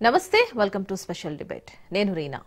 నమస్తే welcome to special debate నేను Reena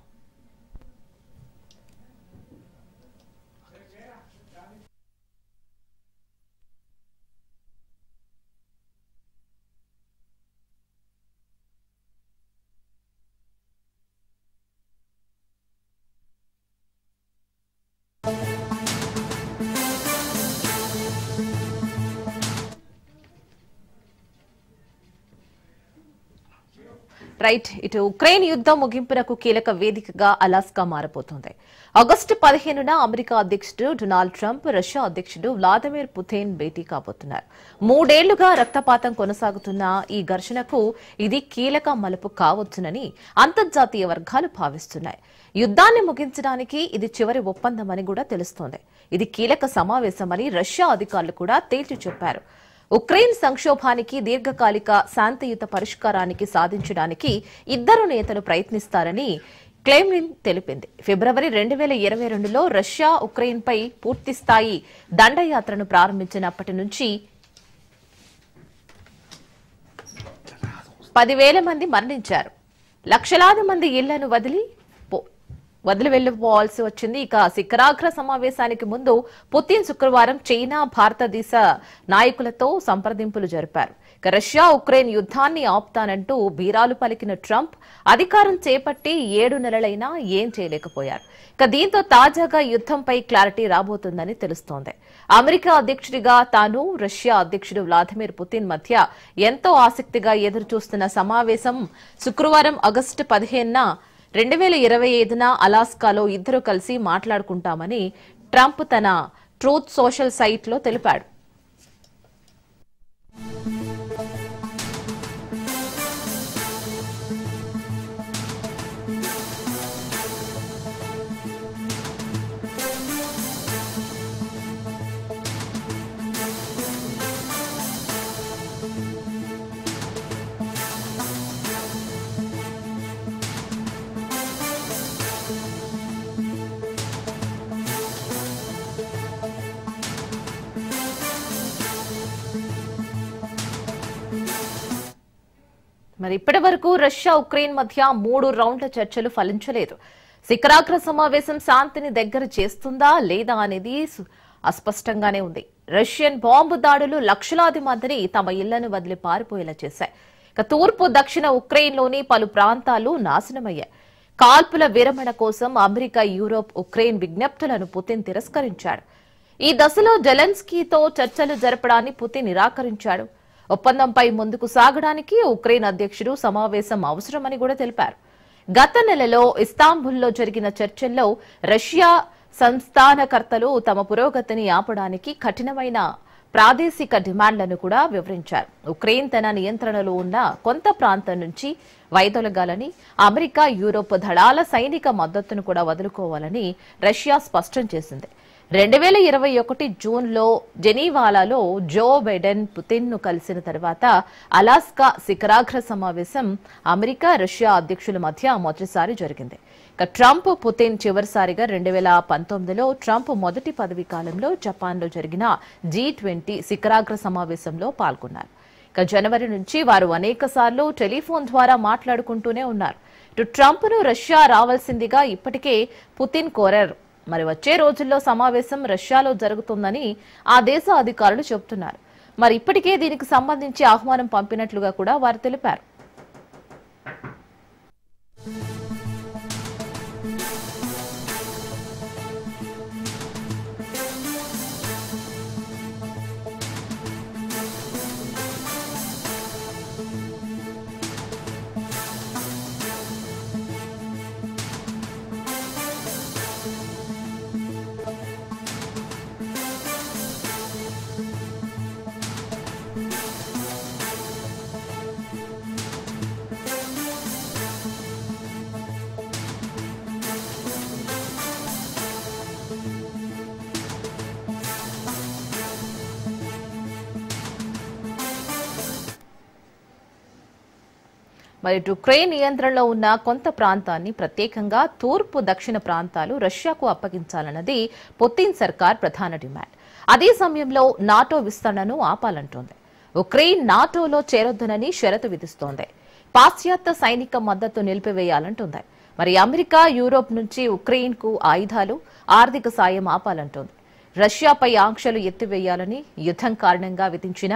right ఇటు ఉక్రెయిన్ యుద్ధం ముగింపునకు కీలక వేదికగా అలాస్కా మారబోతోంది. ఆగస్టు 15న అమెరికా అధ్యక్షుడు డొనాల్డ్ ట్రంప్ రష్యా అధ్యక్షుడు వ్లాదిమిర్ పుతిన్ భేటీ కాబోతున్నారు. 3 ఏళ్లుగా రక్తపాతం కొనసాగుతున్న ఈ ఘర్షణకు ఇది కీలక మలుపు కావచ్చునని అంతర్జాతీయ వర్గాలు భావిస్తున్నాయి. యుద్ధాన్ని ముగించడానికి ఇది చివరి ఒప్పందమని కూడా తెలుస్తోంది. ఇది కీలక సమావేశమని రష్యా అధికారులు కూడా తేల్చి చెప్పారు. ఉక్రెయిన్ సంక్షోభానికి దీర్ఘకాలిక శాంతియుత పరిష్కారానికి సాధించడానికి ఇద్దరు నేతలు ప్రయత్నిస్తారని క్రెమ్లిన్ తెలిపింది. ఫిబ్రవరి 2022లో రష్యా ఉక్రెయిన్పై పూర్తిస్థాయి దండయాత్రను ప్రారంభించినప్పటి నుంచి 10,000 మంది మరణించారు. లక్షలాది మంది ఇళ్లను వదిలి వెళ్లిపోవాల్సి వచ్చింది. ఇక శిఖరాగ్ర సమావేశానికి ముందు పుతిన్ శుక్రవారం చైనా, భారతదేశ నాయకులతో సంప్రదింపులు జరిపారు. ఇక రష్యా ఉక్రెయిన్ యుద్ధాన్ని ఆపుతానంటూ బీరాలు పలికిన ట్రంప్ అధికారం చేపట్టి 7 నెలలైనా ఏం చేయలేకపోయారు. ఇక దీంతో తాజాగా యుద్ధంపై క్లారిటీ రాబోతుందని తెలుస్తోంది. అమెరికా అధ్యక్షుడిగా తాను, రష్యా అధ్యక్షుడు వ్లాదిమిర్ పుతిన్ మధ్య ఎంతో ఆసక్తిగా ఎదురుచూస్తున్న సమావేశం శుక్రవారం ఆగస్టు 15న 2025న అలాస్కాలో ఇద్దరు కలిసి మాట్లాడుకుంటామని ట్రంప్ తన ట్రూత్ సోషల్ సైట్లో తెలిపాడు. మరి ఇప్పటి వరకు రష్యా ఉక్రెయిన్ మధ్య 3 రౌండ్ల చర్చలు ఫలించలేదు. శిఖరాగ్ర సమావేశం శాంతిని దగ్గర చేస్తుందా లేదా అనేది అస్పష్టంగానే ఉంది. రష్యన్ బాంబు దాడులు లక్షలాది మందిని తమ ఇళ్లను వదిలి పారిపోయేలా చేశాయి. ఇక తూర్పు దక్షిణ ఉక్రెయిన్లోని పలు ప్రాంతాలు నాశనమయ్యాయి. కాల్పుల విరమణ కోసం అమెరికా, యూరోప్, ఉక్రెయిన్ విజ్ఞప్తులను పుతిన్ తిరస్కరించాడు. ఈ దశలో జెలెన్స్కీతో చర్చలు జరపడాన్ని పుతిన్ నిరాకరించాడు. ఒప్పందంపై ముందుకు సాగడానికి ఉక్రెయిన్ అధ్యక్షుడు సమావేశం అవసరమని కూడా తెలిపారు. గత నెలలో ఇస్తాంబుల్లో జరిగిన చర్చల్లో రష్యా సంస్థానకర్తలు తమ పురోగతిని ఆపడానికి కఠినమైన ప్రాదేశిక డిమాండ్లను కూడా వివరించారు. ఉక్రెయిన్ తన నియంత్రణలో ఉన్న కొంత ప్రాంతం నుంచి వైదొలగాలని, అమెరికా, యూరోప్ దళాల సైనిక మద్దతును కూడా వదులుకోవాలని రష్యా స్పష్టం చేసింది. 2021 జూన్లో జెనీవాలో జో బైడెన్ పుతిన్ ను కలిసిన తర్వాత అలాస్కా శిఖరాగ్ర సమావేశం అమెరికా, రష్యా అధ్యక్షుల మధ్య మొదటిసారి జరిగింది. ఇక ట్రంప్, పుతిన్ చివరిసారిగా 2019లో ట్రంప్ మొదటి పదవీ కాలంలో జపాన్లో జరిగిన G20 శిఖరాగ్ర సమావేశంలో పాల్గొన్నారు. ఇక జనవరి నుంచి వారు అనేకసార్లు టెలిఫోన్ ద్వారా మాట్లాడుకుంటూనే ఉన్నారు. ఇటు ట్రంప్ ను రష్యా రావాల్సిందిగా ఇప్పటికే పుతిన్ కోరారు. మరి వచ్చే రోజుల్లో సమావేశం రష్యాలో జరుగుతుందని ఆ దేశ అధికారులు చెబుతున్నారు. మరి ఇప్పటికే దీనికి సంబంధించి ఆహ్వానం పంపినట్లుగా కూడా వారు తెలిపారు. మరి ఉక్రెయిన్ నియంత్రణలో ఉన్న కొంత ప్రాంతాన్ని ప్రత్యేకంగా తూర్పు దక్షిణ ప్రాంతాలు రష్యాకు అప్పగించాలన్నది పుతిన్ సర్కార్ ప్రధాన డిమాండ్. అదే సమయంలో నాటో విస్తరణను ఆపాలంటోంది. ఉక్రెయిన్ నాటోలో చేరొద్దనని షరతు విధిస్తోంది. పాశ్చాత్య సైనిక మద్దతు నిలిపివేయాలంటుంది. మరి అమెరికా, యూరోప్ నుంచి ఉక్రెయిన్ కు ఆయుధాలు, ఆర్థిక సాయం ఆపాలంటోంది. రష్యాపై ఆంక్షలు ఎత్తివేయాలని, యుద్ధం కారణంగా విధించిన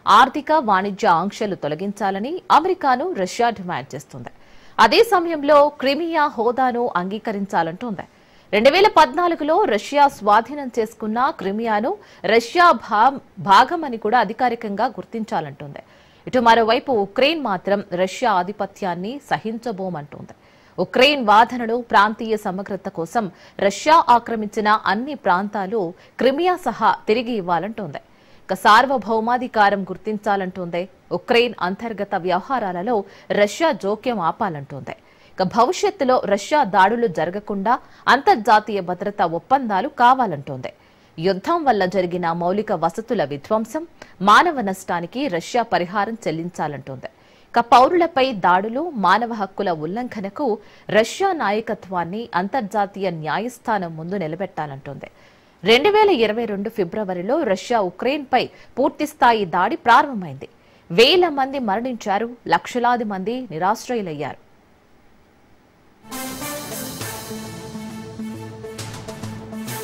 ఆర్థిక, వాణిజ్య ఆంక్షలు తొలగించాలని అమెరికాను రష్యా డిమాండ్ చేస్తుంది. అదే సమయంలో క్రిమియా హోదాను అంగీకరించాలంటోంది. 2014లో రష్యా స్వాధీనం చేసుకున్న క్రిమియాను రష్యా భాగమని కూడా అధికారికంగా గుర్తించాలంటోంది. ఇటు మరోవైపు ఉక్రెయిన్ మాత్రం రష్యా ఆధిపత్యాన్ని సహించబోమంటోంది. ఉక్రెయిన్ వాదనలు ప్రాంతీయ సమగ్రత కోసం రష్యా ఆక్రమించిన అన్ని ప్రాంతాలు క్రిమియా సహా తిరిగి ఇవ్వాలంటోంది. ఇక సార్వభౌమాధికారం గుర్తించాలంటోంది. ఉక్రెయిన్ అంతర్గత వ్యవహారాలలో రష్యా జోక్యం ఆపాలంటోంది. ఇక భవిష్యత్తులో రష్యా దాడులు జరగకుండా అంతర్జాతీయ భద్రతా ఒప్పందాలు కావాలంటోంది. యుద్ధం వల్ల జరిగిన మౌలిక వసతుల విధ్వంసం, మానవ నష్టానికి రష్యా పరిహారం చెల్లించాలంటోంది. ఇక పౌరులపై దాడులు, మానవ హక్కుల ఉల్లంఘనకు రష్యా నాయకత్వాన్ని అంతర్జాతీయ న్యాయస్థానం ముందు నిలబెట్టాలంటోంది. 2022 ఫిబ్రవరిలో రష్యా ఉక్రెయిన్పై పూర్తిస్థాయి దాడి ప్రారంభమైంది. వేల మంది మరణించారు, లక్షలాది మంది నిరాశ్రయులయ్యారు.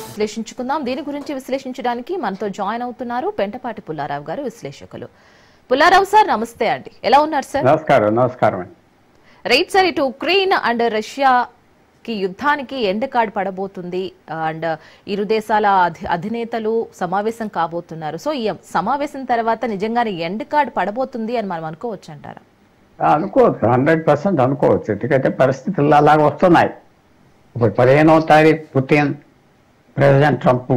విశ్లేషించుకుందాం. దీని గురించి విశ్లేషించడానికి మనతో జాయిన్ అవుతున్నారు పెంటపాటి పుల్లారావు గారు, విశ్లేషకులు. పుల్లారావు సార్, నమస్తే అండి. ఎలా ఉన్నారు సార్? నమస్కారం. రైట్ సార్, ఇటు ఉక్రెయిన్ అండ్ రష్యాకి యుద్ధానికి ఎండ్ కార్డ్ పడబోతుంది అండ్ ఇరు దేశాల అధినేతలు సమావేశం కాబోతున్నారు. సో ఈ సమావేశం తర్వాత నిజంగానే ఎండ్ కార్డ్ పడబోతుంది అని మనం అనుకోవచ్చు అంటారా? అనుకోవచ్చు, 100% అనుకోవచ్చు. ఎందుకంటే పరిస్థితులు అలాగ వస్తున్నాయి. ఇప్పుడు 15వ తారీఖు పుతిన్, ప్రెసిడెంట్ ట్రంప్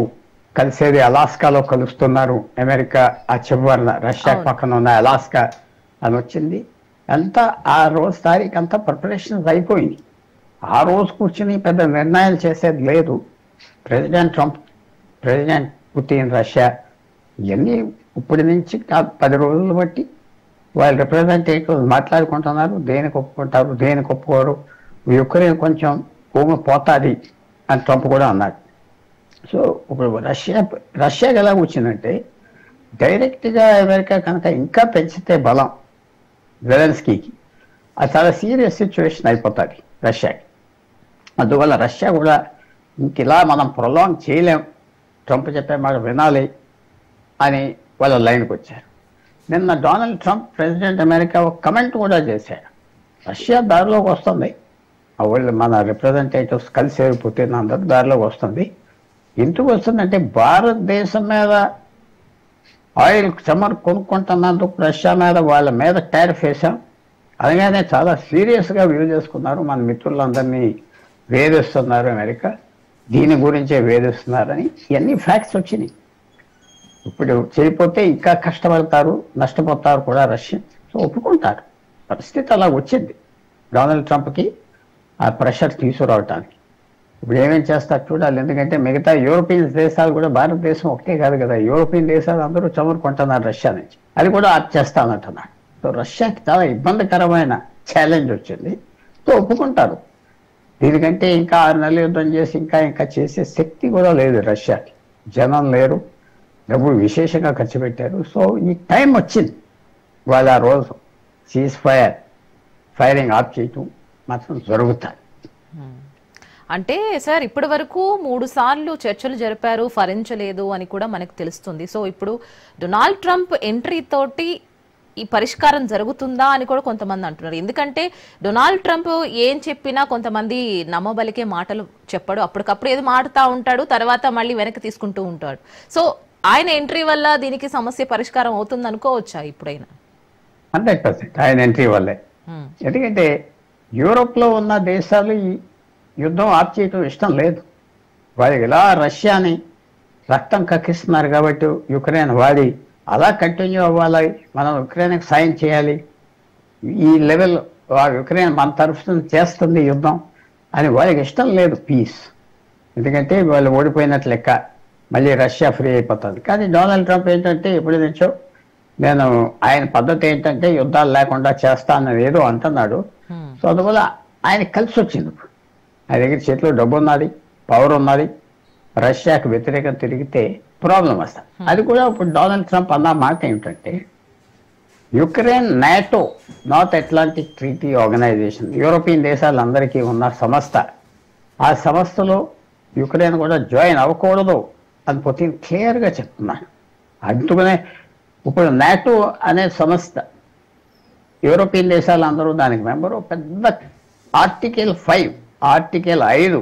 కలిసేది అలాస్కాలో కలుస్తున్నారు. అమెరికా ఆ చివరన రష్యా పక్కన ఉన్న అలాస్కా అని వచ్చింది. అంతా ఆ రోజు తారీఖు అంతా ప్రిపరేషన్స్ అయిపోయింది. ఆ రోజు కూర్చుని పెద్ద నిర్ణయాలు చేసేది లేదు. President Trump, president Putin, Russia ఇవన్నీ ఇప్పటి నుంచి 10 రోజులు బట్టి వాళ్ళ రిప్రజెంటేటివ్స్ మాట్లాడుకుంటున్నారు. దేనికి ఒప్పుకుంటారు, దేనికి ఒప్పుకోరు. యుక్రెయిన్ కొంచెం భూమి పోతుంది అని ట్రంప్ కూడా అన్నాడు. సో ఇప్పుడు రష్యాకి ఎలా వచ్చిందంటే డైరెక్ట్గా అమెరికా కనుక ఇంకా పెంచితే బలం జెలెన్స్కీకి, అది చాలా సీరియస్ సిచ్యువేషన్ అయిపోతుంది రష్యాకి. అందువల్ల రష్యా కూడా ఇంక ఇలా మనం ప్రొలాంగ్ చేయలేం, ట్రంప్ చెప్పే మాట వినాలి అని వాళ్ళ లైన్కి వచ్చారు. నిన్న డొనాల్డ్ ట్రంప్, ప్రెసిడెంట్ అమెరికా, ఒక కమెంట్ కూడా చేశాడు. రష్యా దారిలోకి వస్తుంది, వాళ్ళు మన రిప్రజెంటేటివ్స్ కలిసి పుతిన్ అందరూ దారిలోకి వస్తుంది. ఎందుకు వస్తుందంటే భారతదేశం మీద ఆయిల్ చమర్ కొనుక్కుంటున్నందుకు రష్యా మీద వాళ్ళ మీద టారిఫ్ వేసాం. అలాగనే చాలా సీరియస్గా వ్యూ చేసుకున్నారు. మన మిత్రులందరినీ వేధిస్తున్నారు అమెరికా, దీని గురించే వేధిస్తున్నారని ఇవన్నీ ఫ్యాక్ట్స్ వచ్చినాయి. ఇప్పుడు చేయకపోతే ఇంకా కష్టపడతారు, నష్టపోతారు కూడా రష్యన్. సో ఒప్పుకుంటారు. పరిస్థితి అలా వచ్చింది డొనాల్డ్ ట్రంప్కి ఆ ప్రెషర్ తీసుకురావటానికి. ఇప్పుడు ఏమేమి చేస్తారు చూడాలి. ఎందుకంటే మిగతా యూరోపియన్ దేశాలు కూడా, భారతదేశం ఒకటే కాదు కదా, యూరోపియన్ దేశాలు అందరూ చమురుకుంటున్నారు రష్యా నుంచి. అది కూడా ఆప్ చేస్తానంటున్నాడు. సో రష్యాకి చాలా ఇబ్బందికరమైన ఛాలెంజ్ వచ్చింది. సో ఒప్పుకుంటారు. దీనికంటే ఇంకా 6 నెలలు యుద్ధం చేసి ఇంకా చేసే శక్తి కూడా లేదు రష్యాకి. జనం లేరు, డబ్బులు విశేషంగా ఖర్చు పెట్టారు. సో ఈ టైం వచ్చింది వాళ్ళ ఆ రోజు ఫైరింగ్ ఆఫ్ చేయటం మాత్రం జరుగుతాయి. అంటే సార్, ఇప్పటి వరకు 3 సార్లు చర్చలు జరిపారు, ఫలించలేదు అని కూడా మనకు తెలుస్తుంది. సో ఇప్పుడు డొనాల్డ్ ట్రంప్ ఎంట్రీ తోటి ఈ పరిష్కారం జరుగుతుందా అని కూడా కొంతమంది అంటున్నారు. ఎందుకంటే డొనాల్డ్ ట్రంప్ ఏం చెప్పినా కొంతమంది నమ్మబలికే మాటలు చెప్పాడు. అప్పటికప్పుడు ఏదో మాడుతూ ఉంటాడు, తర్వాత మళ్ళీ వెనక్కి తీసుకుంటూ ఉంటాడు. సో ఆయన ఎంట్రీ వల్ల దీనికి సమస్య పరిష్కారం అవుతుంది అనుకోవచ్చా ఇప్పుడైనా? 100% ఆయన ఎంట్రీ వల్లే. ఎందుకంటే యూరోప్లో ఉన్న దేశాలు ఈ యుద్ధం ఆప్ చేయటం ఇష్టం లేదు. వాళ్ళకి ఇలా రష్యాని రక్తం కక్కిస్తున్నారు కాబట్టి యుక్రెయిన్ వాడి అలా కంటిన్యూ అవ్వాలి, మనం యుక్రెయిన్కి సాయం చేయాలి, ఈ లెవెల్ యుక్రెయిన్ మన తరఫున చేస్తుంది యుద్ధం అని వాళ్ళకి ఇష్టం లేదు పీస్. ఎందుకంటే వాళ్ళు ఓడిపోయినట్లు లెక్క, మళ్ళీ రష్యా ఫ్రీ అయిపోతుంది. కానీ డొనాల్డ్ ట్రంప్ ఏంటంటే ఎప్పటి నుంచో నేను ఆయన పద్ధతి ఏంటంటే యుద్ధాలు లేకుండా చేస్తానని ఏదో అంటున్నాడు. సో అందువల్ల ఆయన కలిసి వచ్చింది. ఆయన దగ్గర చేతిలో డబ్బు ఉన్నది, పవర్ ఉన్నది. రష్యాకు వ్యతిరేకం తిరిగితే ప్రాబ్లం వస్తుంది. అది కూడా ఇప్పుడు డొనాల్డ్ ట్రంప్ అన్న మాట ఏమిటంటే Ukraine NATO North Atlantic Treaty Organization European దేశాలందరికీ ఉన్న సంస్థ. ఆ సంస్థలో యుక్రెయిన్ కూడా జాయిన్ అవ్వకూడదు అని పుతిన్ క్లియర్గా చెప్తున్నాడు. అందుకనే ఇప్పుడు నాటో అనే సంస్థ యూరోపియన్ దేశాలందరూ దానికి మెంబరు. పెద్ద ఆర్టికల్ 5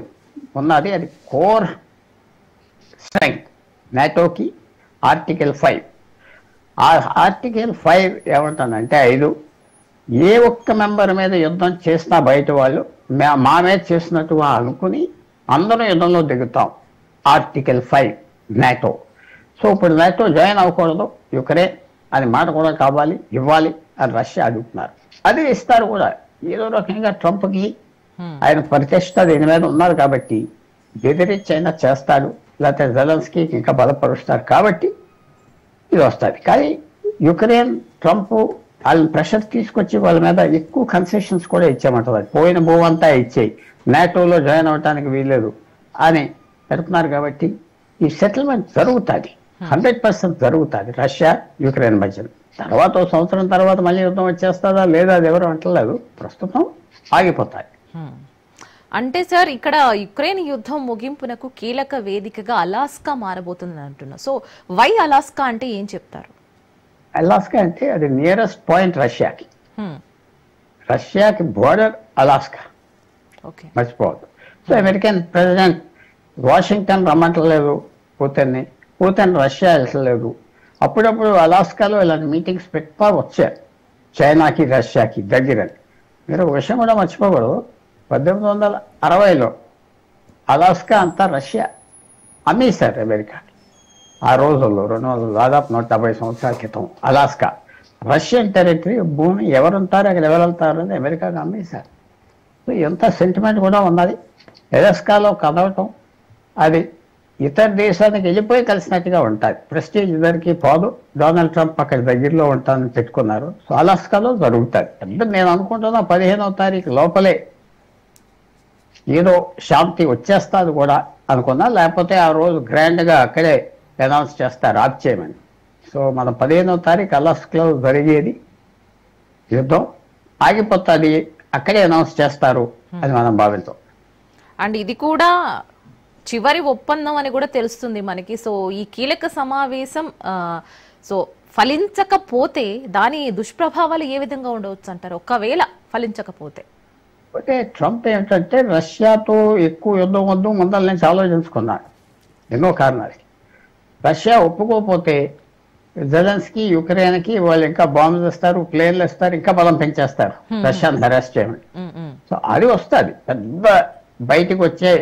ఉన్నది. అది కోర్ స్ట్రెంగ్త్ నాటోకి ఆర్టికల్ 5. ఆ ఆర్టికల్ 5 ఏమంటానంటే 5 ఏ ఒక్క మెంబర్ మీద యుద్ధం చేసినా బయట వాళ్ళు మా మీద చేసినట్టుగా అనుకుని అందరూ యుద్ధంలో దిగుతాం. Article 5 NATO. సో ఇప్పుడు నాటో జాయిన్ అవ్వకూడదు యుక్రెయిన్ అని మాట కూడా కావాలి, ఇవ్వాలి అని రష్యా అడుగుతున్నారు. అది ఇస్తారు కూడా. ఏదో రకంగా ట్రంప్కి ఆయన ప్రతిష్ట దీని మీద ఉన్నారు కాబట్టి బెదిరించైనా చేస్తాడు, లేకపోతే జెలెన్స్కీకి ఇంకా బలపరుస్తారు కాబట్టి ఇది వస్తుంది. కానీ యుక్రెయిన్ ట్రంప్ వాళ్ళని ప్రెషర్ తీసుకొచ్చి వాళ్ళ మీద ఎక్కువ కన్సెషన్స్ కూడా ఇచ్చామంటారు. పోయిన భూమి అంతా ఇచ్చేయి, నాటోలో జాయిన్ అవ్వడానికి వీల్లేదు అని పెడుతున్నారు. కాబట్టి ఈ సెటిల్మెంట్ జరుగుతుంది, 100% జరుగుతుంది రష్యా యుక్రెయిన్ మధ్య. తర్వాత సంవత్సరం తర్వాత మళ్ళీ యుద్ధం వచ్చేస్తుందా లేదా అది ఎవరు అంటలేదు. ప్రస్తుతం ఆగిపోతాయి. అంటే సార్ ఇక్కడ యుక్రెయిన్ యుద్ధం ముగింపునకు కీలక వేదికగా అలాస్కా మారబోతుందని అంటున్నారు. సో వై అలాస్కా అంటే ఏం చెప్తారు? అలాస్కా అంటే అది నియరెస్ట్ పాయింట్ రష్యాకి. రష్యాకి బోర్డర్ అలాస్కా, మర్చిపోవద్దు. సో అమెరికన్ ప్రెసిడెంట్ వాషింగ్టన్ రమ్మంటలేదు పుతిన్ని, పుతిన్ రష్యా వెళ్ళలేదు. అప్పుడప్పుడు అలాస్కాలో ఇలాంటి మీటింగ్స్ పెట్టుకో వచ్చారు చైనాకి రష్యాకి దగ్గరని. మీరు ఒక విషయం కూడా మర్చిపోకూడదు, 1860లో అలాస్కా అంతా రష్యా అమ్మేశారు అమెరికాకి. ఆ రోజుల్లో దాదాపు 170 సంవత్సరాల క్రితం అలాస్కా రష్యన్ టెరిటరీ. భూమి ఎవరుంటారు అక్కడ ఎవరు వెళ్తారు అని అమెరికాకి అమ్మేశారు. సో ఎంత సెంటిమెంట్ కూడా ఉన్నది. అలాస్కాలో కదవటం అది ఇతర దేశానికి వెళ్ళిపోయి కలిసినట్టుగా ఉంటుంది. ప్రెస్టీజ్ ఇద్దరికి పోదు. డొనాల్డ్ ట్రంప్ అక్కడ దగ్గరలో ఉంటానని పెట్టుకున్నారు. సో అలాస్కాలో జరుగుతుంది. నేను అనుకుంటున్నా 15వ తారీఖు లోపలే ఏదో శాంతి వచ్చేస్తుంది కూడా అనుకున్నా. లేకపోతే ఆ రోజు గ్రాండ్గా అక్కడే అనౌన్స్ చేస్తారు ఆప్ చేయమని. సో మనం 15వ తారీఖు అలాస్కాలో జరిగేది యుద్ధం ఆగిపోతుంది, అక్కడే అనౌన్స్ చేస్తారు అని మనం భావించాం. అండ్ ఇది కూడా చివరి ఒప్పందం అని కూడా తెలుస్తుంది మనకి. సో ఈ కీలక సమావేశం సో ఫలించకపోతే దాని దుష్ప్రభావాలు ఏ విధంగా ఉండవచ్చు అంటారు ఒకవేళ ఫలించకపోతే? అంటే ట్రంప్ ఏంటంటే రష్యాతో ఎక్కువ యుద్ధం వద్దు ముందల నుంచి ఆలోచించుకున్నాడు ఎన్నో కారణాలు. రష్యా ఒప్పుకోకపోతే జెలెన్స్కీ యుక్రెయిన్కి వాళ్ళు ఇంకా బాంబులు ఇస్తారు, ప్లేన్లు ఇస్తారు, ఇంకా బలం పెంచేస్తారు రష్యాను హెరాస్ చేయమని. సో అది వస్తుంది పెద్ద బయటికి వచ్చే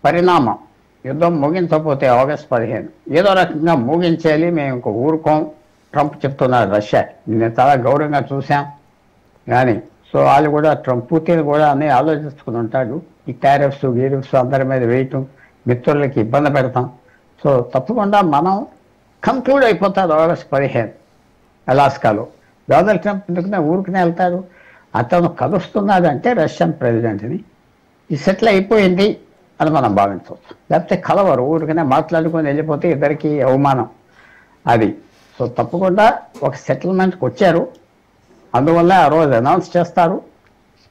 పరిణామం. యుద్ధం ముగించకపోతే ఆగస్టు 15 ఏదో రకంగా ముగించేయాలి, మేము ఇంకో ఊరుకోం ట్రంప్ చెప్తున్నారు రష్యా. నేను చాలా గౌరవంగా చూసాం కానీ. సో వాళ్ళు కూడా ట్రంప్ పుతిన్ కూడా అన్నీ ఆలోచించుకుని ఉంటాడు. ఈ టారిఫ్స్ గీరిఫ్స్ అందరి మీద వేయటం, మిత్రులకి ఇబ్బంది పెడతాం. సో తప్పకుండా మనం కంక్లూడ్ అయిపోతాడు ఆగస్టు 15 అలాస్కాలో. డొనాల్డ్ ట్రంప్ ఎందుకునే ఊరికనే వెళ్తాడు. అతను కలుస్తున్నాడు అంటే రష్యన్ ప్రెసిడెంట్ని ఈ సెటిల్ అయిపోయింది అని మనం భావించవచ్చు. లేకపోతే కలవరు, ఊరికనే మాట్లాడుకొని వెళ్ళిపోతే ఇద్దరికి అవమానం అది. సో తప్పకుండా ఒక సెటిల్మెంట్కి వచ్చారు. అందువల్ల ఆ రోజు అనౌన్స్ చేస్తారు,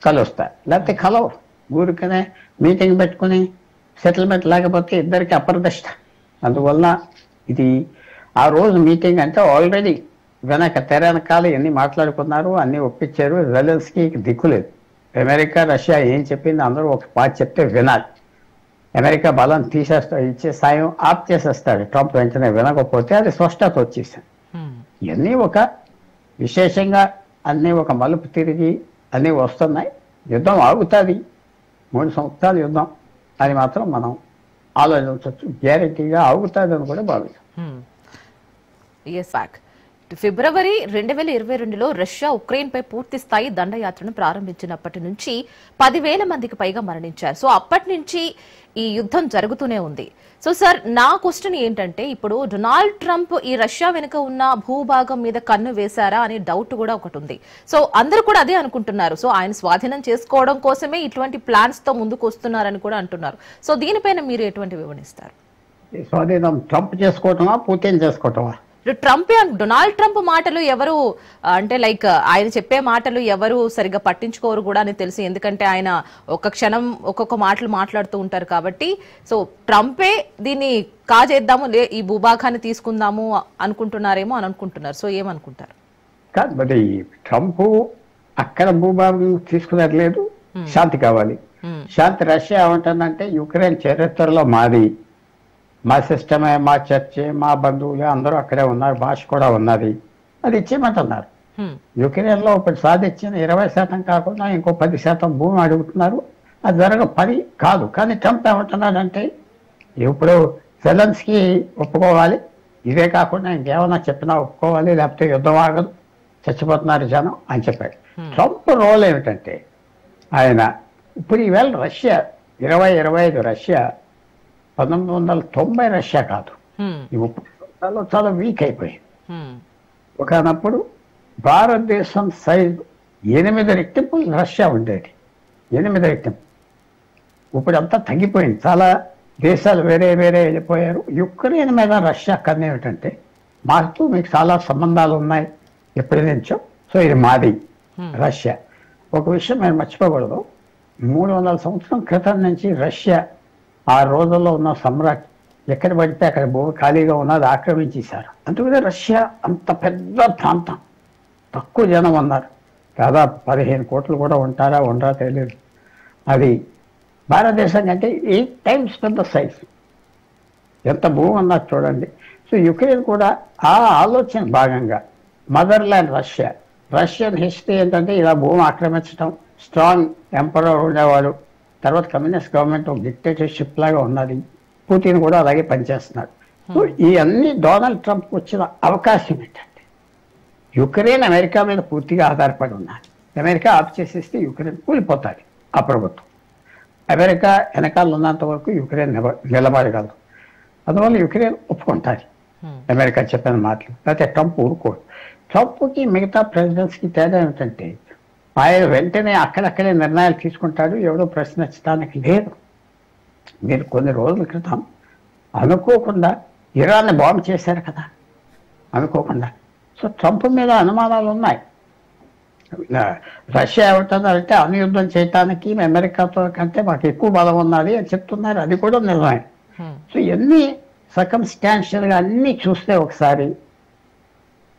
కలుస్తారు. లేకపోతే కలవరు, ఊరికనే మీటింగ్ పెట్టుకుని సెటిల్మెంట్ లేకపోతే ఇద్దరికి అప్రదిష్ట. అందువల్ల ఇది ఆ రోజు మీటింగ్ అంటే ఆల్రెడీ వెనక తెర వెనకాల ఎన్ని మాట్లాడుకున్నారు, అన్నీ ఒప్పించారు. జెలెన్స్కీకి దిక్కులేదు. అమెరికా రష్యా ఏం చెప్పింది అందరూ ఒక పాట చెప్తే వినాలి. అమెరికా బలం ఇచ్చే సాయం ఆప్ చేసేస్తాడు ట్రంప్ వెంటనే వినకపోతే. అది స్పష్టత వచ్చేసాడు. ఇవన్నీ ఒక విశేషంగా అన్నీ ఒక మలుపు తిరిగి అన్నీ వస్తున్నాయి. యుద్ధం ఆగుతుంది, 3 సంవత్సరాలు యుద్ధం అని మాత్రం మనం ఆలోచించవచ్చు. గ్యారెంటీగా ఆగుతుంది అని కూడా భావిస్తాం. ఫిబ్రవరి 2022లో రష్యా ఉక్రెయిన్ పై పూర్తి స్థాయి దండయాత్రను ప్రారంభించినప్పటి నుంచి 10,000 మందికి పైగా మరణించారు. సో అప్పటి నుంచి ఈ యుద్ధం జరుగుతూనే ఉంది. సో సార్ నా క్వశ్చన్ ఏంటంటే ఇప్పుడు డొనాల్డ్ ట్రంప్ ఈ రష్యా వెనుక ఉన్న భూభాగం మీద కన్ను వేశారా అనే డౌట్ కూడా ఒకటి ఉంది. సో అందరూ కూడా అదే అనుకుంటున్నారు. సో ఆయన స్వాధీనం చేసుకోవడం కోసమే ఇటువంటి ప్లాన్స్ తో ముందుకు వస్తున్నారని కూడా అంటున్నారు. సో దీనిపైన మీరు ఎటువంటి వివరణిస్తారు? స్వాధీనం ట్రంప్ చేసుకోవటమా పుతిన్ చేసుకోవటమా? ట్రంప్ డొనాల్డ్ ట్రంప్ మాటలు ఎవరు అంటే లైక్ ఆయన చెప్పే మాటలు ఎవరు సరిగా పట్టించుకోరు కూడా అని తెలుసు, ఎందుకంటే ఆయన ఒక క్షణం ఒక్కొక్క మాటలు మాట్లాడుతూ ఉంటారు కాబట్టి. సో ట్రంపే దీన్ని కాజేద్దాము, ఈ భూభాగాన్ని తీసుకుందాము అనుకుంటున్నారేమో అని అనుకుంటున్నారు. సో ఏమనుకుంటారు? కాదు, మరి ట్రంప్ అక్కడ భూభాగం తీసుకున్నది లేదు, శాంతి కావాలి. శాంతి రష్యా ఏమంటుందంటే యుక్రెయిన్ చరిత్రలో మాది, మా సిస్టమే, మా చర్చే, మా బంధువులే అందరూ అక్కడే ఉన్నారు, భాష కూడా ఉన్నది, అది ఇచ్చేయమంటున్నారు. యుక్రెయిన్ లో ఇప్పుడు సాధించిన 20% కాకుండా ఇంకో 10% భూమి అడుగుతున్నారు. అది పని కాదు. కానీ ట్రంప్ ఏమంటున్నాడంటే ఇప్పుడు జెలెన్స్కీ ఒప్పుకోవాలి, ఇదే కాకుండా ఇంకేమన్నా చెప్పినా ఒప్పుకోవాలి, లేకపోతే యుద్ధం ఆగదు, చచ్చిపోతున్నారు జనం అని చెప్పాడు. ట్రంప్ రోల్ ఏమిటంటే ఆయన ఇప్పుడు ఈవేళ రష్యా 2025 రష్యా 1990 రష్యా కాదు, ఈ 30 చాలా వీక్ అయిపోయింది. ఒకనప్పుడు భారతదేశం సైజు 8 రెట్టింపులు రష్యా ఉండేది, 8 రెట్టింపు. ఇప్పుడు అంతా తగ్గిపోయింది, చాలా దేశాలు వేరే వేరే వెళ్ళిపోయారు. యుక్రెయిన్ మీద రష్యా కన్నా ఏమిటంటే మాకు మీకు చాలా సంబంధాలు ఉన్నాయి ఎప్పటి నుంచో, సో ఇది మాది రష్యా. ఒక విషయం మేము మర్చిపోకూడదు, 300 సంవత్సరం క్రితం నుంచి రష్యా ఆ రోజుల్లో ఉన్న సమ్రాట్ ఎక్కడ పడితే అక్కడ భూమి ఖాళీగా ఉన్నది ఆక్రమించేశారు. అందుకనే రష్యా అంత పెద్ద ప్రాంతం, తక్కువ జనం ఉన్నారు, దాదాపు 15 కోట్లు కూడా ఉంటారా ఉండరా తెలియదు. అది భారతదేశం కంటే 8 times పెద్ద సైజు, ఎంత భూమి ఉన్నది చూడండి. సో యుక్రెయిన్ కూడా ఆ ఆలోచన భాగంగా మదర్ల్యాండ్ రష్యా, రష్యన్ హిస్టరీ ఏంటంటే ఇలా భూమి ఆక్రమించడం, స్ట్రాంగ్ ఎంపరర్ ఉండేవాడు, తర్వాత కమ్యూనిస్ట్ గవర్నమెంట్ ఒక డిక్టేటర్షిప్ లాగా ఉన్నది, పుతిన్ కూడా అలాగే పనిచేస్తున్నాడు. సో ఈ అన్ని డొనాల్డ్ ట్రంప్ వచ్చిన అవకాశం ఏంటంటే యుక్రెయిన్ అమెరికా మీద పూర్తిగా ఆధారపడి ఉన్నది. అమెరికా ఆఫ్ చేసేస్తే యుక్రెయిన్ కూలిపోతుంది, ఆ ప్రభుత్వం. అమెరికా వెనకాల ఉన్నంత వరకు యుక్రెయిన్ నిలబడగలదు. అందువల్ల యుక్రెయిన్ ఒప్పుకుంటుంది అమెరికా చెప్పిన మాటలు, లేకపోతే ట్రంప్ ఊరుకోడు. ట్రంప్కి మిగతా ప్రెసిడెంట్స్కి తేడా ఏమిటంటే ఆయన వెంటనే అక్కడక్కడే నిర్ణయాలు తీసుకుంటాడు, ఎవడో ప్రశ్నించడానికి లేదు. మీరు కొన్ని రోజుల క్రితం అనుకోకుండా ఇరాన్ని బాంబు చేశారు కదా, అనుకోకుండా. సో ట్రంప్ మీద అనుమానాలు ఉన్నాయి. రష్యా ఏమంటున్నారంటే అనుయుద్ధం చేయటానికి అమెరికాతో కంటే మాకు ఎక్కువ బలం ఉన్నది అని చెప్తున్నారు, అది కూడా నిజమే. సో ఎన్ని సర్కమ్స్టాన్షియల్గా అన్నీ చూస్తే ఒకసారి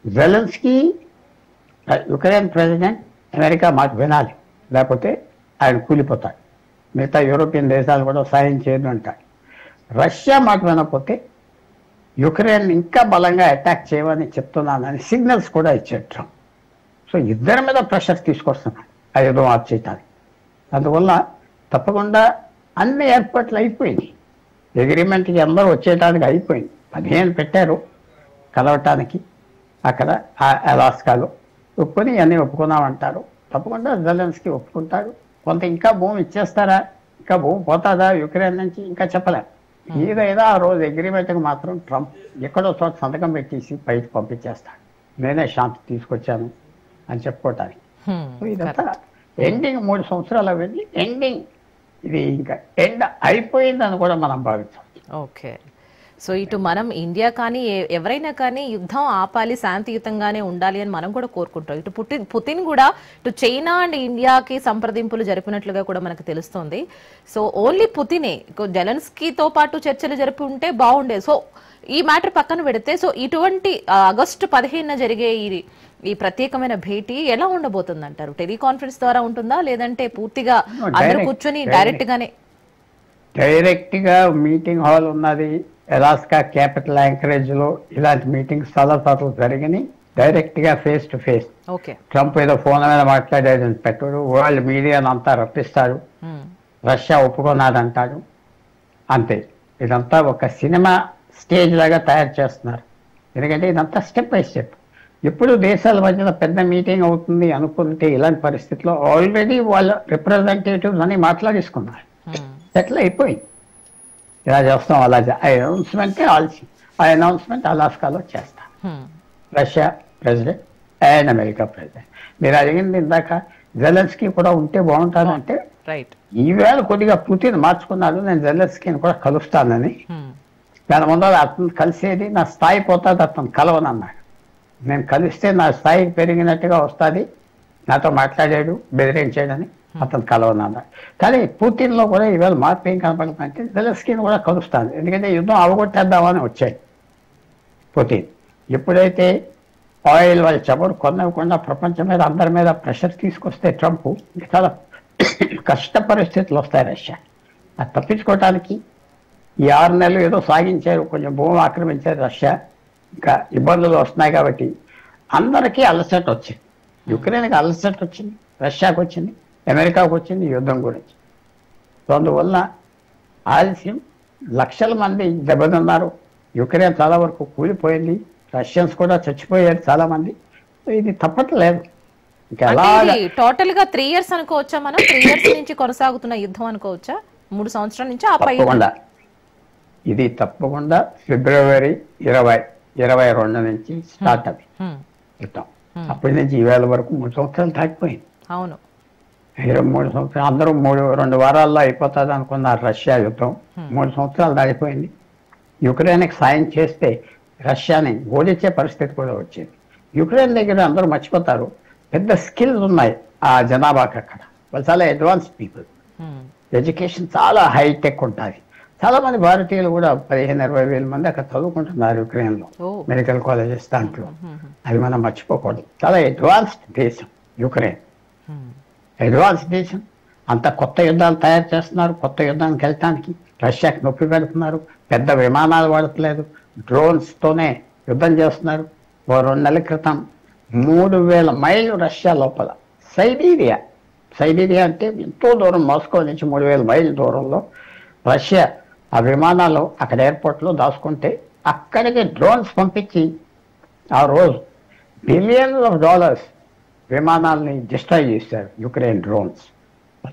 జెలెన్స్కీ యుక్రెయిన్ ప్రెసిడెంట్ అమెరికా మాట వినాలి, లేకపోతే ఆయన కూలిపోతాడు. మిగతా యూరోపియన్ దేశాలు కూడా సాయం చేయదు అంటాడు. రష్యా మాట వినకపోతే యుక్రెయిన్ ఇంకా బలంగా అటాక్ చేయమని చెప్తున్నానని సిగ్నల్స్ కూడా ఇచ్చాడు ట్రంప్. సో ఇద్దరి మీద ప్రెషర్ తీసుకొస్తున్నాడు ఆ యుద్ధం ఆఫ్ చేయటానికి. అందువల్ల తప్పకుండా అన్ని ఏర్పాట్లు అయిపోయింది, అగ్రిమెంట్కి అందరూ వచ్చేయడానికి అయిపోయింది. 15 పెట్టారు కలవటానికి అక్కడ అలాస్కాలో, ఒప్పుకొని అన్నీ ఒప్పుకున్నామంటారు. తప్పకుండా జెలెన్స్కీ ఒప్పుకుంటాడు. కొంత ఇంకా భూమి ఇచ్చేస్తారా, ఇంకా భూమి పోతుందా యుక్రెయిన్ నుంచి ఇంకా చెప్పలేం. ఏదైనా ఆ రోజు అగ్రిమెంట్కి మాత్రం ట్రంప్ ఎక్కడో చోట సంతకం పెట్టేసి బయటకు పంపించేస్తాడు, నేనే శాంతి తీసుకొచ్చాను అని చెప్పుకోవటానికి. ఇదంతా ఎండింగ్ 3 సంవత్సరాలు అవ్వండి, ఎండింగ్ ఇది ఇంకా ఎండ్ అయిపోయిందని కూడా మనం భావించాం. ఓకే, సో ఇటు మనం ఇండియా కానీ ఎవరైనా కానీ యుద్ధం ఆపాలి, శాంతియుతంగానే ఉండాలి అని మనం కూడా కోరుకుంటాం. ఇటు పుతిన్ కూడా ఇటు చైనా అండ్ ఇండియాకి సంప్రదింపులు జరిపినట్లుగా కూడా మనకు తెలుస్తోంది. సో ఓన్లీ పుతినే, జెలెన్స్కీతో పాటు చర్చలు జరిపి ఉంటే బాగుండేది. సో ఈ మ్యాటర్ పక్కన పెడితే, సో ఇటువంటి ఆగస్టు 15 జరిగే ఈ ప్రత్యేకమైన భేటీ ఎలా ఉండబోతుంది అంటారు? టెలికాన్ఫరెన్స్ ద్వారా ఉంటుందా, లేదంటే పూర్తిగా అందరూ కూర్చొని డైరెక్ట్ గా మీటింగ్ హాల్ ఉన్నది అలాస్కా క్యాపిటల్ యాంకరేజ్ లో. ఇలాంటి మీటింగ్స్ చాలా సార్లు జరిగినాయి, డైరెక్ట్ గా ఫేస్ టు ఫేస్. ట్రంప్ ఏదో ఫోన్ మీద మాట్లాడేది పెట్టాడు, వరల్డ్ మీడియాను అంతా రప్పిస్తాడు, రష్యా ఒప్పుకున్నాడంటాడు, అంతే. ఇదంతా ఒక సినిమా స్టేజ్ లాగా తయారు చేస్తున్నారు. ఎందుకంటే ఇదంతా స్టెప్ బై స్టెప్. ఎప్పుడు దేశాల మధ్యన పెద్ద మీటింగ్ అవుతుంది అనుకుంటే ఇలాంటి పరిస్థితుల్లో ఆల్రెడీ వాళ్ళ రిప్రజెంటేటివ్స్ అని మాట్లాడేసుకున్నారు, సెటిల్ అయిపోయింది. ఇలా చేస్తాం అలా ఆ అనౌన్స్మెంటే ఆ అనౌన్స్మెంట్ అలాస్కాలో చేస్తాం. Russia president and America president. మీరు అడిగింది ఇందాక జెలెన్స్కీ కూడా ఉంటే బాగుంటుందంటే ఈవేళ కొద్దిగా పుతిన్ మార్చుకున్నాడు, నేను జెలెన్స్కీని కూడా కలుస్తానని. దాని ముందర అతను కలిసేది నా స్థాయి పోతుంది, అతను కలవనన్నాడు. నేను కలిస్తే నా స్థాయికి పెరిగినట్టుగా వస్తుంది, నాతో మాట్లాడాడు, బెదిరించాడని అతను కలవనన్నాడు. కానీ పుతిన్లో కూడా ఈవేళ మార్పు ఏం కనపడుతుందంటే జెలెన్స్కీని కూడా కలుస్తాను, ఎందుకంటే యుద్ధం అవగొట్టేద్దామని వచ్చాడు పుతిన్. ఎప్పుడైతే ఆయిల్ వాళ్ళ చమురు కొనకుండా ప్రపంచం మీద అందరి మీద ప్రెషర్ తీసుకొస్తే ట్రంప్ ఇంకా చాలా కష్ట పరిస్థితులు వస్తాయి రష్యా. అది తప్పించుకోవటానికి ఈ 6 నెలలు ఏదో సాగించారు, కొంచెం భూమి ఆక్రమించారు రష్యా, ఇంకా ఇబ్బందులు వస్తున్నాయి కాబట్టి అందరికీ అలసట వచ్చింది. యుక్రెయిన్కి అలసట వచ్చింది, రష్యాకు వచ్చింది, అమెరికాకు వచ్చింది యుద్ధం గురించి. సో అందువల్ల ఆలస్యం, లక్షల మంది దెబ్బతిన్నారు, యుక్రెయిన్ చాలా వరకు కూలిపోయింది, రష్యన్స్ కూడా చచ్చిపోయారు చాలా మంది. సో ఇది తప్పట్లేదు. టోటల్ గా 3 years అనుకోవచ్చా మనం? 3 years నుంచి కొనసాగుతున్న యుద్ధం అనుకోవచ్చా? 3 సంవత్సరాల నుంచి తప్పకుండా ఇది తప్పకుండా ఫిబ్రవరి 2022 నుంచి స్టార్ట్ అవి యుద్ధం. అప్పటి నుంచి ఈవేళ వరకు 3 సంవత్సరాలు దాటిపోయింది. అవును, 23 సంవత్సరాలు. అందరూ 2 వారాల్లో అయిపోతుంది అనుకున్నారు రష్యా యుద్ధం. 3 సంవత్సరాలు దాటిపోయింది. యుక్రెయిన్కి సాయం చేస్తే రష్యాని ఓడించే పరిస్థితి కూడా వచ్చింది. యుక్రెయిన్ దగ్గర అందరూ మర్చిపోతారు, పెద్ద స్కిల్స్ ఉన్నాయి ఆ జనాభాకి. అక్కడ వాళ్ళు చాలా అడ్వాన్స్ పీపుల్, ఎడ్యుకేషన్ చాలా హైటెక్ ఉంటుంది. చాలా మంది భారతీయులు కూడా 15-20 వేల మంది అక్కడ చదువుకుంటున్నారు యుక్రెయిన్లో, మెడికల్ కాలేజెస్ దాంట్లో. అది మనం మర్చిపోకూడదు. చాలా అడ్వాన్స్డ్ దేశం యుక్రెయిన్, అడ్వాన్స్ దేశం. అంత కొత్త యుద్ధాలు తయారు చేస్తున్నారు, కొత్త యుద్ధానికి వెళ్ళటానికి రష్యాకి నొప్పి పెడుతున్నారు. పెద్ద విమానాలు వాడట్లేదు, డ్రోన్స్తోనే యుద్ధం చేస్తున్నారు. 2 నెలల క్రితం 3000 మైళ్ళు రష్యా లోపల సైబీరియా అంటే ఎంతో దూరం, మాస్కో నుంచి 3000 మైళ్ళ దూరంలో రష్యా ఆ విమానాలు అక్కడ ఎయిర్పోర్ట్లో దాచుకుంటే అక్కడికి డ్రోన్స్ పంపించి ఆ రోజు $బిలియన్స్ విమానాలని డిస్ట్రాయ్ చేశారు యుక్రెయిన్ డ్రోన్స్.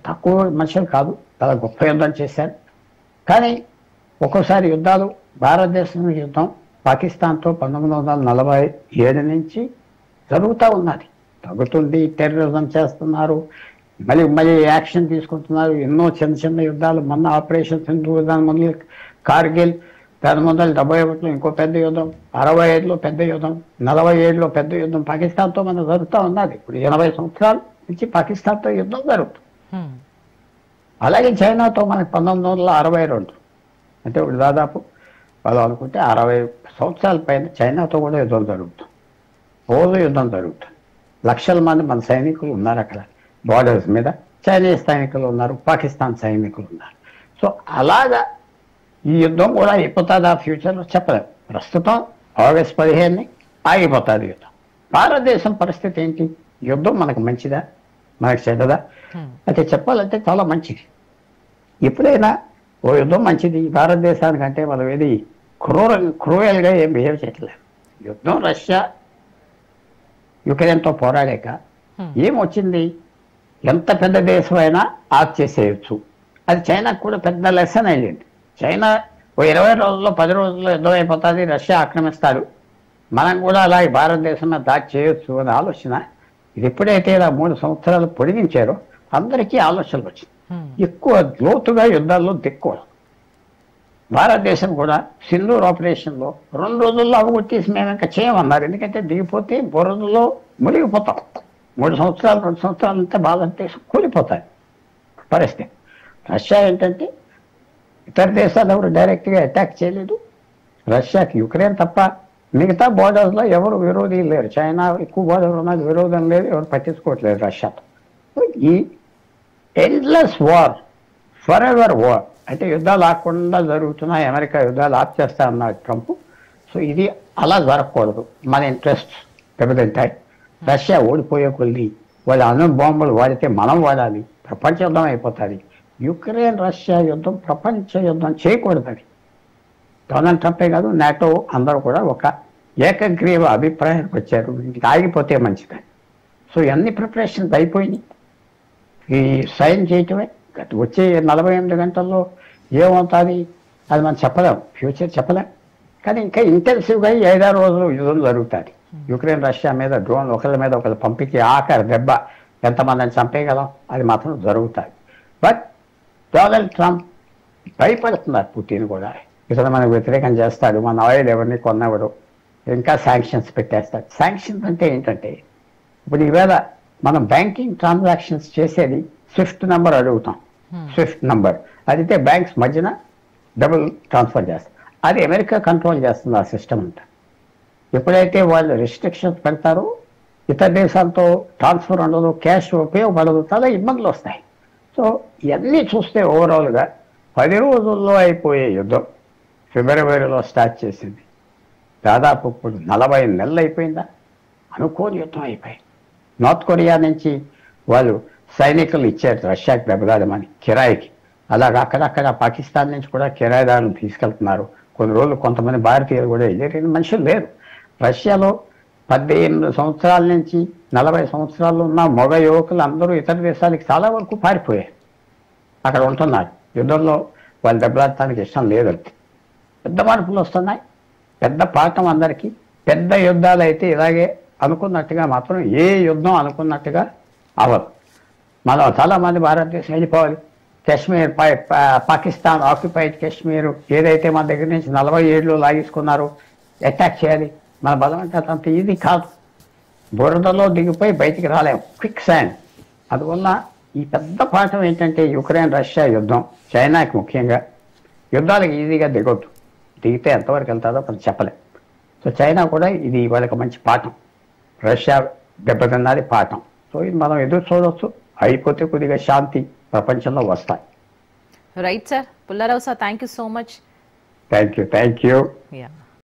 తక్కువ మనుషులు కాదు, చాలా గొప్ప యుద్ధం చేశారు. కానీ ఒక్కోసారి యుద్ధాలు, భారతదేశం యుద్ధం పాకిస్తాన్తో 1947 నుంచి జరుగుతూ ఉన్నది. తగ్గుతుంది, టెర్రరిజం చేస్తున్నారు, మళ్ళీ యాక్షన్ తీసుకుంటున్నారు. ఎన్నో చిన్న చిన్న యుద్ధాలు, మొన్న ఆపరేషన్ సింధు, దాని మొదలు కార్గిల్, 1971లో ఇంకో పెద్ద యుద్ధం, 65లో పెద్ద యుద్ధం, 47లో పెద్ద యుద్ధం పాకిస్తాన్తో మనం జరుగుతూ ఉన్నది. ఇప్పుడు 80 సంవత్సరాల నుంచి పాకిస్తాన్తో యుద్ధం జరుగుతుంది. అలాగే చైనాతో మనకి 1962, అంటే ఇప్పుడు దాదాపు వాళ్ళు అనుకుంటే 60 సంవత్సరాల పైన చైనాతో కూడా యుద్ధం జరుగుతుంది. రోజు యుద్ధం జరుగుతుంది. లక్షల మంది మన సైనికులు ఉన్నారు అక్కడ బార్డర్స్ మీద. చైనీస్ సైనికులు ఉన్నారు, పాకిస్తాన్ సైనికులు ఉన్నారు. సో అలాగా ఈ యుద్ధం కూడా అయిపోతుంది ఆ ఫ్యూచర్లో చెప్పలేము. ప్రస్తుతం ఆగస్టు 15 ఆగిపోతుంది యుద్ధం. భారతదేశం పరిస్థితి ఏంటి? యుద్ధం మనకు మంచిదా, మనకు చెడ్డదా? అయితే చెప్పాలంటే చాలా మంచిది. ఎప్పుడైనా ఓ యుద్ధం మంచిది భారతదేశానికంటే మనం ఏది క్రూయల్గా ఏం బిహేవ్ చేయట్లేదు. యుద్ధం రష్యా యుక్రెయిన్తో పోరాడాక ఏమొచ్చింది? ఎంత పెద్ద దేశమైనా ఆఫ్ చేసేయచ్చు. అది చైనాకు కూడా పెద్ద లెసన్ అయ్యింది. చైనా ఓ 20 రోజుల్లో 10 రోజుల్లో యుద్ధం అయిపోతుంది, రష్యా ఆక్రమిస్తారు, మనం కూడా అలాగే భారతదేశం మీద దాడి చేయొచ్చు అనే ఆలోచన. ఇది ఎప్పుడైతే ఇలా 3 సంవత్సరాలు పొడిగించారో అందరికీ ఆలోచనలు వచ్చింది. ఎక్కువ లోతుగా యుద్ధాల్లో దిక్కుకోవడం. భారతదేశం కూడా సింధూర్ ఆపరేషన్లో 2 రోజుల్లో అవగొట్టేసి మేము ఇంకా చేయమన్నారు. ఎందుకంటే దిగిపోతే బురదలో మునిగిపోతాం. 2 సంవత్సరాలు అంతా భారతదేశం కూలిపోతాయి పరిస్థితి. రష్యా ఏంటంటే ఇతర దేశాలు ఎవరు డైరెక్ట్గా అటాక్ చేయలేదు. రష్యాకి యుక్రెయిన్ తప్ప మిగతా బోర్డర్స్లో ఎవరు విరోధి లేరు. చైనా ఎక్కువ బోర్డర్ ఉన్నది, విరోధం లేదు, ఎవరు పట్టించుకోవట్లేదు రష్యాతో. ఈ endless war, for ever war, అంటే యుద్ధాలు ఆకుండా జరుగుతున్నాయి, అమెరికా యుద్ధాలు ఆప్ చేస్తా అన్నాడు ట్రంప్. సో ఇది అలా జరగకూడదు. మన ఇంట్రెస్ట్ దెబ్బతింటాయి. రష్యా ఓడిపోయే కొద్ది వాళ్ళ అణు బాంబులు వాడితే మనం వాడాలి, ప్రపంచ యుద్ధం అయిపోతుంది. యుక్రెయిన్ రష్యా యుద్ధం ప్రపంచ యుద్ధం చేయకూడదని డొనాల్డ్ ట్రంపే కాదు, నాటో అందరూ కూడా ఒక ఏకగ్రీవ అభిప్రాయానికి వచ్చారు. ఇది ఆగిపోతే మంచిదని. సో ఇవన్నీ ప్రిపరేషన్స్ అయిపోయినాయి. ఈ సైన్ చేయటమే. వచ్చే 48 గంటల్లో ఏమవుతుంది అది మనం చెప్పలేం, ఫ్యూచర్ చెప్పలేం. కానీ ఇంకా ఇంటెన్సివ్గా 5-6 రోజులు యుద్ధం జరుగుతుంది. యుక్రెయిన్ రష్యా మీద డ్రోన్ ఒకరి మీద ఒకరు పంపించి ఆఖరి దెబ్బ ఎంతమందిని చంపేయగలం అది మాత్రం జరుగుతుంది. బట్ డొనాల్డ్ ట్రంప్ భయపడుతున్నారు పుతిన్ కూడా. ఇతను మనకు వ్యతిరేకం చేస్తాడు, మన ఆయిల్ ఎవరిని కొన్నవరు, ఇంకా శాంక్షన్స్ పెట్టేస్తాడు. శాంక్షన్స్ అంటే ఏంటంటే ఇప్పుడు ఈవేళ మనం బ్యాంకింగ్ ట్రాన్సాక్షన్స్ చేసేది స్విఫ్ట్ నెంబర్ అడుగుతాం. స్విఫ్ట్ నెంబర్ అడిగితే బ్యాంక్స్ మధ్యన డబుల్ ట్రాన్స్ఫర్ చేస్తారు. అది అమెరికా కంట్రోల్ చేస్తుంది ఆ సిస్టమ్ అంతా. ఎప్పుడైతే వాళ్ళు రిస్ట్రిక్షన్స్ పెడతారో ఇతర దేశాలతో ట్రాన్స్ఫర్ ఉండదు, క్యాష్ ఉపయోగపడదు, చాలా ఇబ్బందులు వస్తాయి. సో ఇవన్నీ చూస్తే ఓవరాల్గా 10 రోజుల్లో అయిపోయే యుద్ధం ఫిబ్రవరిలో స్టార్ట్ చేసింది, దాదాపు ఇప్పుడు 40 నెలలు అయిపోయిందా, అనుకోని యుద్ధం అయిపోయింది. నార్త్ కొరియా నుంచి వాళ్ళు సైనికులు ఇచ్చారు రష్యాకి దెబ్బలాడమని కిరాయికి. అలాగా అక్కడక్కడ పాకిస్తాన్ నుంచి కూడా కిరాయిదారులను తీసుకెళ్తున్నారు. కొన్ని రోజులు కొంతమంది భారతీయులు కూడా వెళ్ళారు. మనుషులు లేరు. రష్యాలో 18 సంవత్సరాల నుంచి 40 సంవత్సరాలు ఉన్న మగ యువకులు అందరూ ఇతర దేశాలకి చాలా వరకు పారిపోయారు, అక్కడ ఉంటున్నారు. యుద్ధంలో వాళ్ళు దెబ్బలాడటానికి ఇష్టం లేదంటే పెద్ద మార్పులు వస్తున్నాయి. పెద్ద పాఠం అందరికీ. పెద్ద యుద్ధాలు అయితే ఇలాగే అనుకున్నట్టుగా మాత్రం ఏ యుద్ధం అనుకున్నట్టుగా అవ్వదు. మనం చాలామంది భారతదేశం వెళ్ళిపోవాలి, కాశ్మీర్ పాకిస్తాన్ ఆక్యుపైడ్ కాశ్మీర్ ఏదైతే మన దగ్గర నుంచి 40 ఏళ్ళు లాగేసుకున్నారో అటాక్ చేయాలి. మన బలం అంటే అంత ఈజీ కాదు. బురదలో దిగిపోయి బయటికి రాలేము, క్విక్ శాండ్. అందువల్ల ఈ పెద్ద పాఠం ఏంటంటే యుక్రెయిన్ రష్యా యుద్ధం, చైనాకి ముఖ్యంగా యుద్ధాలకు ఈజీగా దిగొద్దు. దిగితే ఎంతవరకు వెళ్తారో మనం చెప్పలేం. సో చైనా కూడా ఇది వాళ్ళకి మంచి పాఠం, రష్యా దెబ్బతిన్నది పాఠం. సో ఇది మనం ఎదురు చూడవచ్చు. అయిపోతే కొద్దిగా శాంతి ప్రపంచంలో వస్తాయి. Right sir. Pullarao sir, thank you so much. Thank you.